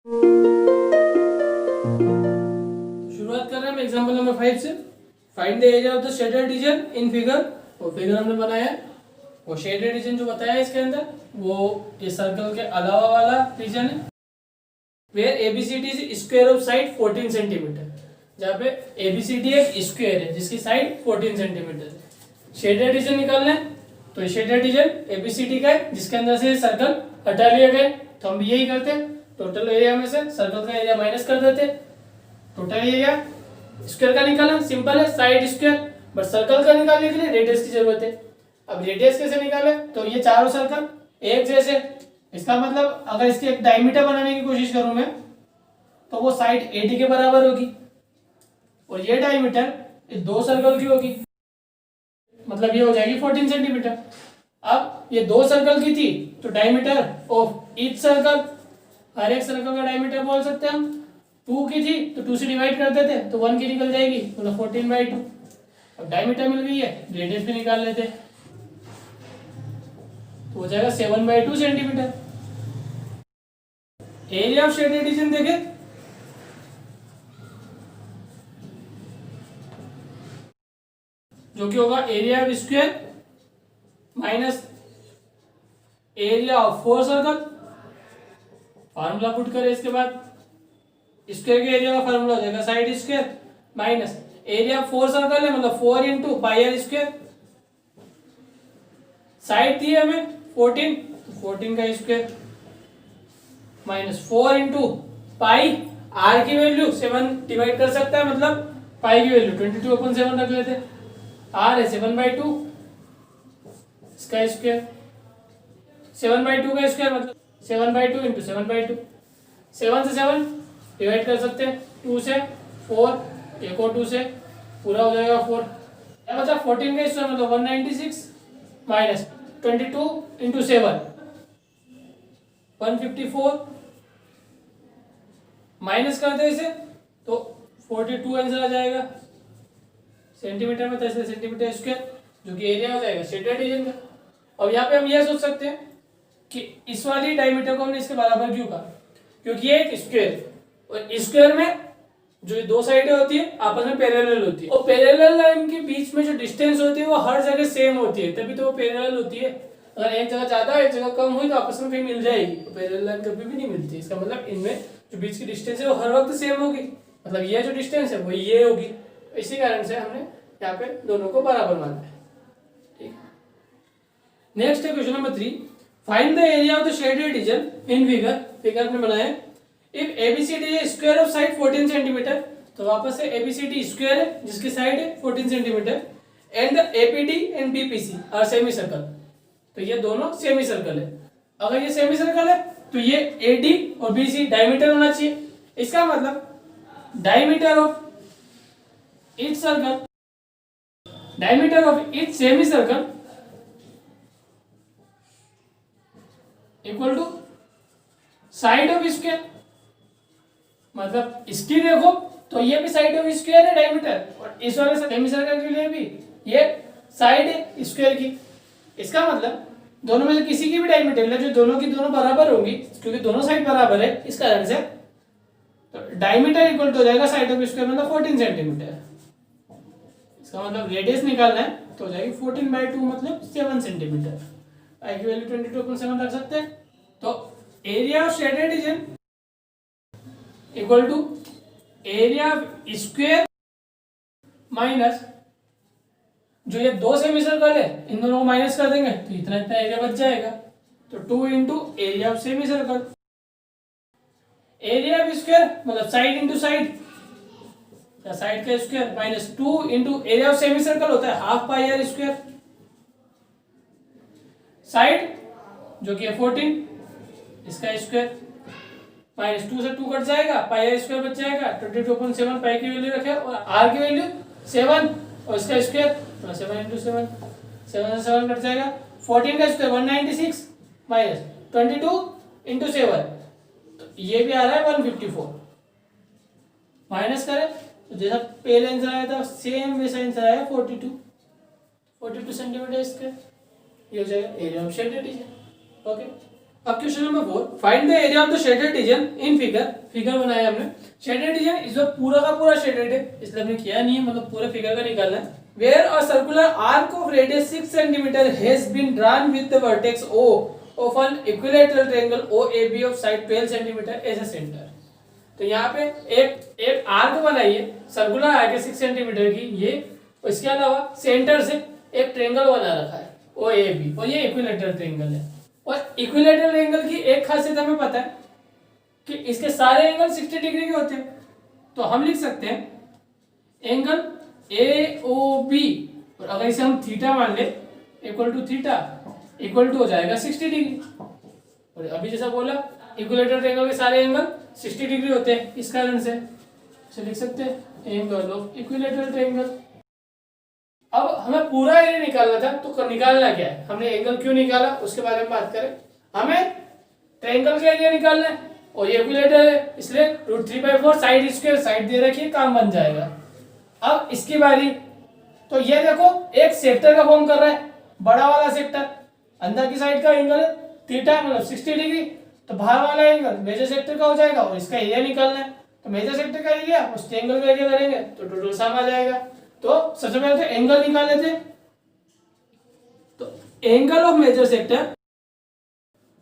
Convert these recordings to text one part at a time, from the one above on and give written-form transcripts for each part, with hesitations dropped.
शुरुआत कर रहे हैं हम एग्जांपल नंबर 5 से। Find the area of the shaded region in figure. वो फिगर हमने बनाया है, वो शेडेड रीजन जो बताया है इसके अंदर वो ये सर्कल के अलावा वाला रीजन है। Where ABCD is square of side 14 centimetre, जहाँ पे एबीसीडी एक स्क्वायर है जिसकी साइड 14 सेंटीमीटर है। शेडेड रीजन निकालना है तो ये शेडेड रीजन एबीसीडी का है जिसके अंदर से सर्कल हटा लिए गए, तो हम भी यही करते हैं। टोटल एरिया में से सर्कल का एरिया माइनस कर देते। टोटल एरिया स्क्वायर का निकालना सिंपल है, साइड स्क्वायर, बट सर्कल का निकालने के लिए रेडियस की जरूरत है। अब रेडियस कैसे निकाले, तो ये चारों सर्कल एक जैसे, इसका मतलब अगर इसकी एक डायमीटर बनाने की कोशिश करूं मैं तो वो साइड एडी के बराबर होगी और ये डायमीटर इस दो सर्कल की होगी, मतलब ये हो जाएगी 14 सेंटीमीटर। अब ये दो सर्कल की थी तो डायमीटर ऑफ ईच सर्कल, हर एक सर्कल का डायमीटर बोल सकते हैं हम। 2 की थी तो 2 से डिवाइड कर देते तो 1 की निकल जाएगी, मतलब 14/2। अब डायमीटर मिल गई है, रेडियस भी निकाल लेते तो हो जाएगा 7/2 centimetre. Area of shaded reason देखे, जो कि होगा area of square minus area of 4 circle. Formula put करें इसके बाद, स्क्वायर के एरिया का फार्मूला हो जाएगा side square minus area 4 circle है मतलब 4 into pi r square. Side दी है हमें 14 तो 14 का square minus 4 into pi, r की वैल्यू 7 डिवाइड कर सकता है, मतलब पाई की वैल्यू 22/7 रख लेते। आर है 7/2, इसका स्क्वायर 7/2 का स्क्वायर मतलब 7/2 इंटू 7/2। 7 से 7 डिवाइड कर सकते हैं, 2 से 4, एक और 2 से पूरा हो जाएगा 4। क्या बचा 14 का स्क्वायर मतलब 196 माइनस 22 इंटू 7 154, माइनस कर दे इसे तो 42 आंसर आ जाएगा। सेंटीमीटर में तो ऐसे सेंटीमीटर स्क्वायर, जो कि एरिया हो जाएगा शेडेड रीजन का। अब यहाँ पे हम यह सोच सकते हैं कि इस वाली डायमीटर को हमने इसके बराबर क्यों कहा, क्योंकि ये एक स्क्वायर और स्क्वायर में जो दो साइडें होती है आपस में पैरेलल होती है और पैरेलल लाइन के बीच में जो डिस्टेंस होती है वो हर जगह सेम होती है, तभी तो वो पैरेलल होती है। अगर एक जगह ज्यादा एक जगह कम हुई तो आपस में कहीं मिल जाएगी, तो पैरेलल लाइन कभी भी नहीं मिलती। इसका मतलब इनमें जो बीच की डिस्टेंस है वो हर वक्त सेम होगी, मतलब ये जो डिस्टेंस है वो ये होगी। इसी कारण से हमने यहाँ पे दोनों को बराबर माना है। ठीक, नेक्स्ट है question number 3। Find the area of the shaded region in figure. Figure में बनाया है if ABCD is square of side 14 centimetre, तो वापस से एबीसीडी स्क्वायर है जिसकी साइड है 14 centimetre, and the APD and BPC are semi circle, तो ये दोनों सेमी सर्कल है। अगर ये सेमी सर्कल है तो ये एडी और बीसी डायमीटर होना चाहिए। इसका मतलब diameter of each circle, diameter of each semi circle equal to side of square, मतलब इसकी देखो तो ये भी साइड ऑफ स्क्वायर है डायमीटर, और इस वाले सेमी सर्कल के लिए भी ये साइड है स्क्वायर की। इसका मतलब दोनों में से किसी की भी डायमीटर ले जो दोनों की दोनों बराबर होंगी, क्योंकि दोनों साइड बराबर है इस कारण से, तो डायमीटर इक्वल टू हो जाएगा साइड ऑफ स्क्वायर मतलब 14 सेंटीमीटर। इसका मतलब रेडियस निकालना है तो हो जाएगी 14/2 मतलब 7 सेंटीमीटर। आई की वैल्यू 22/7 रख सकते हैं। तो area of shaded region equal to area of square minus जो ये दो सेमी सर्कल है इन दोनों को माइनस कर देंगे तो इतना इतना एरिया बच जाएगा, तो 2 into area of semi circle. Area of square मतलब साइड इंटू साइड, साइड का square minus 2 into area of semi circle होता है half pi r square. Side जो कि है 14, इसका स्क्वायर माइनस 2 से 2 कट जाएगा, पाई आर स्क्वायर बच जाएगा, 22/7 पाई की वैल्यू रखे और आर की वैल्यू 7 और इसका स्क्वायर 7 इंटू 7, 7 से 7 कट जाएगा, 14 का स्क्वायर 196 माइनस 22 इंटू 7, तो ये भी आ रहा है 154। माइनस करें तो जैसा पहले आंसर आया था सेम वैसा आंसर आया 42 सेंटीमीटर स्क्वायर। ये हो जाएगा area of shaded region. Okay. अब question number 4, find the area of the shaded region in figure. Figure बनाया हमने, शेडेड रीजन इस बार पूरा का पूरा शेडेड है, इसलिए हमने किया नहीं है, मतलब पूरे फिगर का निकालना है। Where a circular arc of radius 6 centimetre has been drawn with the vertex O of an equilateral triangle OAB of side 12 centimetre as a centre. तो यहाँ पे एक आर्क बनाई है, सर्कुलर आर्क है 6 सेंटीमीटर की ये, और इसके अलावा सेंटर से एक ट्रायंगल बना रखा है OAB, और ये इक्विलैटरल ट्रायंगल है। और इक्विलैटरल एंगल की एक खासियत हमें पता है कि इसके सारे एंगल 60 डिग्री के होते हैं। तो हम लिख सकते हैं एंगल AOB, और अगर इसे हम थीटा मान ले equal to theta equal to हो जाएगा 60 डिग्री। और अभी जैसा बोला इक्विलैटरल ट्रायंगल के सारे एंगल 60 डिग्री होते हैं, इस कारण से लिख सकते हैं एंगल ऑफ इक्विलैटरल ट्रायंगल। अब हमें पूरा एरिया निकालना था, तो निकालना क्या है, हमने एंगल क्यों निकाला उसके बारे में बात करें। हमें ट्रायंगल का एरिया निकालना है और ये इक्विलैटरल है, इसलिए √3/4 साइड स्क्वायर, साइड दे रखी है, काम बन जाएगा। अब इसकी बारी, तो ये देखो एक सेक्टर का फॉर्म कर रहा है, बड़ा वाला सेक्टर, अंदर की साइड का एंगल है थीटा मतलब 60 डिग्री, तो बाहर वाला एंगल मेजर सेक्टर का हो जाएगा और इसका एरिया निकालना है। तो मेजर सेक्टर का एरिया उस ट्रायंगल का एरिया करेंगे तो टोटल सम आ जाएगा। तो सबसे पहले तो एंगल निकाल लेते हैं। तो एंगल ऑफ मेजर सेक्टर,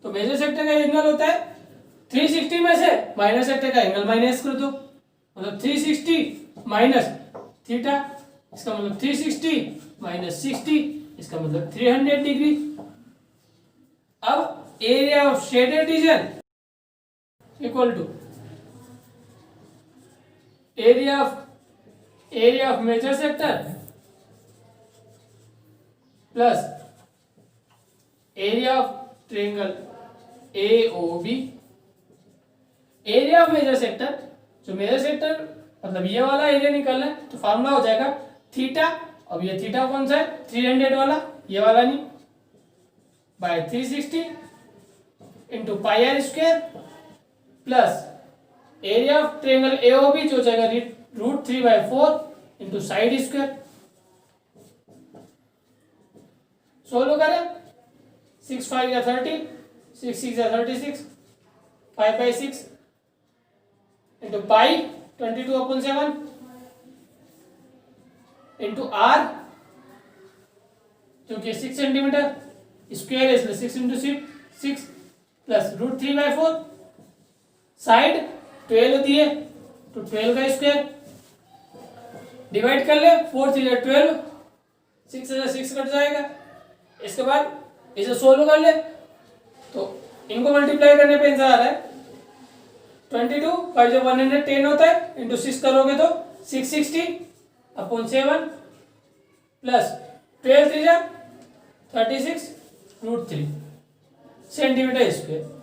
तो मेजर सेक्टर का एंगल होता है 360 में से माइनस सेक्टर का एंगल माइनस कर दो, मतलब 360 माइनस थीटा, इसका मतलब 360 माइनस 60, इसका मतलब 300 डिग्री। अब area of shaded region equal to area of major sector plus area of triangle AOB। Area of major sector, जो मेजर सेक्टर मतलब ये वाला एरिया निकालना है, तो फार्मूला हो जाएगा थीटा, अब ये थीटा कौन सा है 300 वाला, ये वाला नहीं, by 360 into pi r square plus area of triangle AOB जो हो जाएगा √3/4 इंटू साइड स्क्वायर। सोल्व करें, 6 5 या 30, 6 6 या 36, 5/6 इंटू पाई 22/7 इंटू R जो कि 6 सेंटीमीटर स्क्वायर है, इसलिए 6 इंटू 6 प्लस √3/4, साइड 12 होती है तो 12 का स्क्वायर, डिवाइड कर ले 4 3 या 12, 6 से 6 कट जाएगा। इसके बाद इसे सोल्व कर ले, तो इनको मल्टीप्लाई करने पे आंसर आ रहा है 22, 5 जब 110 होता है इंटू 6 करोगे तो 660/7 प्लस 12 3 जा 36 √3 सेंटीमीटर स्क्वायर।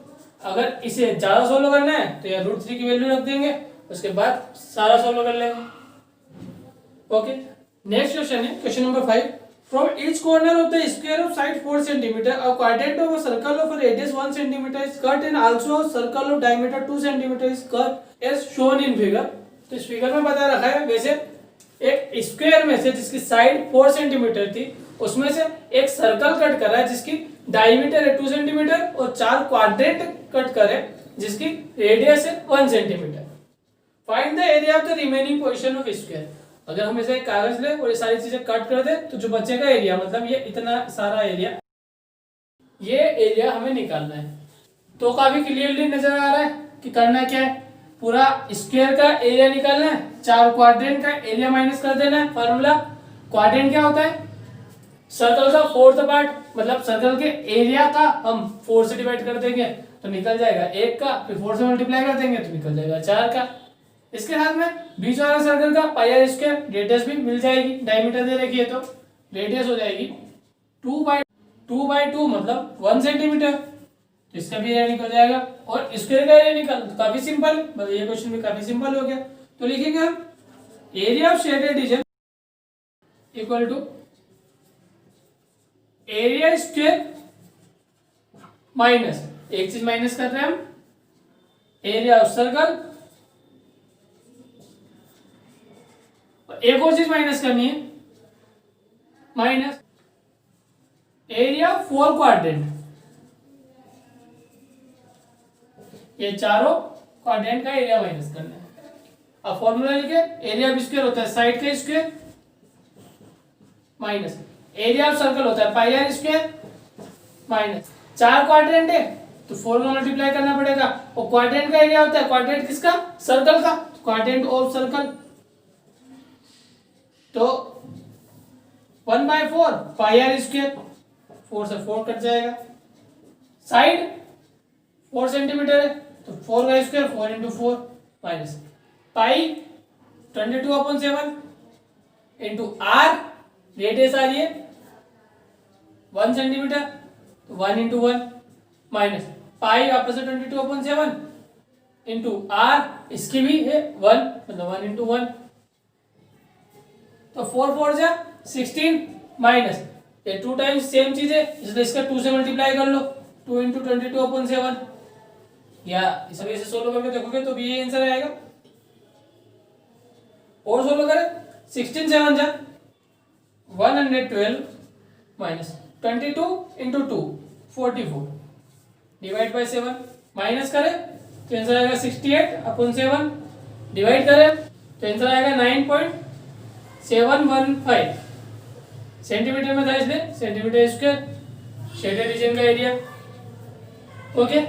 अगर इसे ज्यादा सोल्व करना है तो यहाँ √3 की वैल्यू रख देंगे, उसके बाद सारा सोल्व कर लेंगे। ओके, नेक्स्ट क्वेश्चन है question number 5। From each corner of the square of side 4 centimetre a quadrant of a circle of radius 1 centimetre is cut and also circle of diameter 2 centimetre is cut as shown in figure. तो इस figure में बता रखा है, वैसे एक square में से जिसकी साइड 4 सेंटीमीटर थी उसमें से एक सर्कल कट कर रहा है जिसकी डायमीटर है 2 सेंटीमीटर और 4 क्वाड्रेंट कट करे जिसकी रेडियस है 1 centimetre. Find the area of the remaining portion of square. अगर हम इसे कागज ले और ये सारी चीजें कट कर दे तो जो बचेगा एरिया, मतलब ये इतना सारा एरिया, ये एरिया हमें निकालना है। तो काफी क्लियरली नजर आ रहा है कि करना क्या है, पूरा स्क्वायर का एरिया निकालना है, 4 क्वाड्रेंट का एरिया माइनस कर देना है। फॉर्मूला क्वाड्रेंट क्या होता है, सर्कल का 4th पार्ट, मतलब सर्कल के एरिया का हम 4 से डिवाइड कर देंगे तो निकल जाएगा 1 का, फिर 4 से मल्टीप्लाई कर देंगे तो निकल जाएगा 4 का। इसके साथ में बीच वाला सर्कल का पाई आर स्क्वायर, रेडियस भी मिल जाएगी, डायमीटर दे रखी है तो रेडियस हो जाएगी 2/2 मतलब 1 सेंटीमीटर, तो इसका भी एरिया निकल जाएगा। और स्क्वायर का एरिया निकल, तो काफी सिंपल, मतलब ये क्वेश्चन भी काफी सिंपल हो गया। तो लिखेंगे हम area of shaded region equal to area square minus, एक चीज माइनस कर रहे हैं हम, एरिया ऑफ सर्कल, एक और चीज माइनस करनी है, माइनस एरिया 4 क्वाड्रेंट, ये चारों क्वाड्रेंट का एरिया माइनस करना है। अब फॉर्मूला लिखे, एरिया ऑफ स्क्वायर होता है साइड का square minus area of circle होता है पाई आर स्क्वायर माइनस, चार क्वाड्रेंट है तो 4 में मल्टीप्लाई करना पड़ेगा, और क्वाड्रेंट का एरिया होता है, क्वाड्रेंट किसका, सर्कल का, क्वाड्रेंट ऑफ सर्कल, तो 1/4 पाई आर स्क्वायर, 4 से 4 कट जाएगा, साइड 4 सेंटीमीटर है तो 4 का square 4 into 4 minus pi 22/7 into r, radius आ रही है 1 सेंटीमीटर तो 1 इंटू 1 माइनस पाई वापस से 22/7 इंटू आर, इसकी भी है 1 मतलब 1 इंटू 1, तो 4 4 जा 16 माइनस ये 2 टाइम्स सेम चीज है इसलिए इसका 2 से मल्टीप्लाई कर लो, 2 इंटू 22/7, या इस वजह से सोल्व करके देखोगे तो भी ये आंसर आएगा। और सोल्व करें 16 7 जा 112 minus 22 into 2 44 divide by 7 minus करें तो आंसर आएगा 68/7, डिवाइड करें तो आंसर आएगा 9.715 सेंटीमीटर में था इसलिए सेंटीमीटर स्क्वायर, शेडेड रीजन का एरिया। ओके